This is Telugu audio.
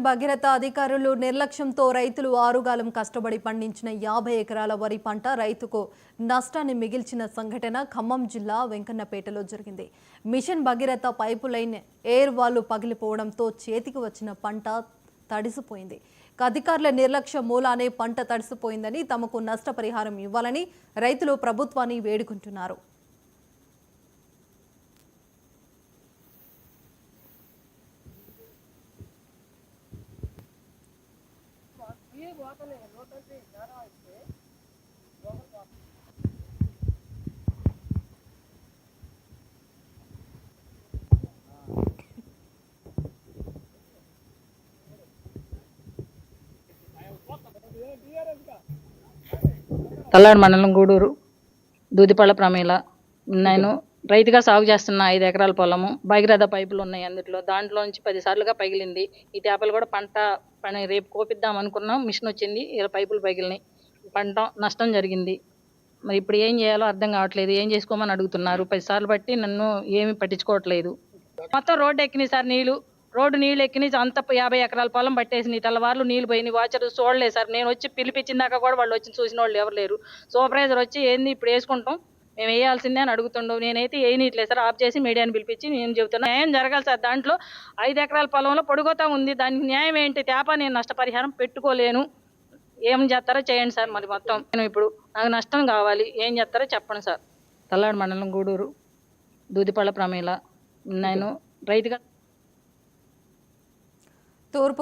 భగీరథ అధికారులు నిర్లక్ష్యంతో రైతులు ఆరుగాలం కష్టపడి పండించిన 50 ఎకరాల వరి పంట రైతుకు నష్టాన్ని మిగిల్చిన సంఘటన ఖమ్మం జిల్లా వెంకన్నపేటలో జరిగింది. Mission Bhagiratha pipe line air valve పగిలిపోవడంతో చేతికి వచ్చిన పంట తడిసిపోయింది. అధికారుల నిర్లక్ష్యం మూలానే పంట తడిసిపోయిందని, తమకు నష్టపరిహారం ఇవ్వాలని రైతులు ప్రభుత్వాన్ని వేడుకుంటున్నారు. తల్లాడు మండలం గూడూరు దూదిపళ్ళ ప్రమేల. నేను రైతుగా సాగు చేస్తున్న 5 ఎకరాల పొలము. భగీరథ పైపులు ఉన్నాయి, అందులో దాంట్లో నుంచి 10 సార్లుగా పగిలింది. ఈ చేపలు కూడా పని రేపు కోపిద్దాం అనుకున్నాం, మిషన్ వచ్చింది, ఇలా పైపులు పగిలినాయి, పంట నష్టం జరిగింది. మరి ఇప్పుడు ఏం చేయాలో అర్థం కావట్లేదు. ఏం చేసుకోమని అడుగుతున్నారు. 10 సార్లు బట్టి నన్ను ఏమి పట్టించుకోవట్లేదు. మొత్తం రోడ్డు ఎక్కినాయి సార్, రోడ్డు నీళ్ళు ఎక్కినాయి. అంత 50 ఎకరాల పొలం పట్టేసి తెల్లవారులు నీళ్ళు పోయినాయి. వాచర్ చూడలేదు సార్. నేను వచ్చి పిలిపించిన దాకా కూడా వాళ్ళు వచ్చి చూసిన వాళ్ళు ఎవరు లేరు. సూపర్వైజర్ వచ్చి ఏంది ఇప్పుడు వేసుకుంటాం, మేము వేయాల్సిందే అని అడుగుతుండవు. నేనైతే వేయనీయట్లేదు సార్. ఆఫ్ చేసి మీడియాని పిలిపించి నేను చెబుతున్నా, న్యాయం జరగాలి సార్. దాంట్లో 5 ఎకరాల పొలంలో పొడుగుతా ఉంది, దానికి న్యాయం ఏంటి? తేప నేను నష్టపరిహారం పెట్టుకోలేను. ఏం చేస్తారో చేయండి సార్. మరి మొత్తం నేను ఇప్పుడు నాకు నష్టం కావాలి, ఏం చేస్తారో చెప్పండి సార్. తల్లాడు మండలం గూడూరు దూదిపళ్ళ ప్రమేల. నేను రైతుగా తూర్పు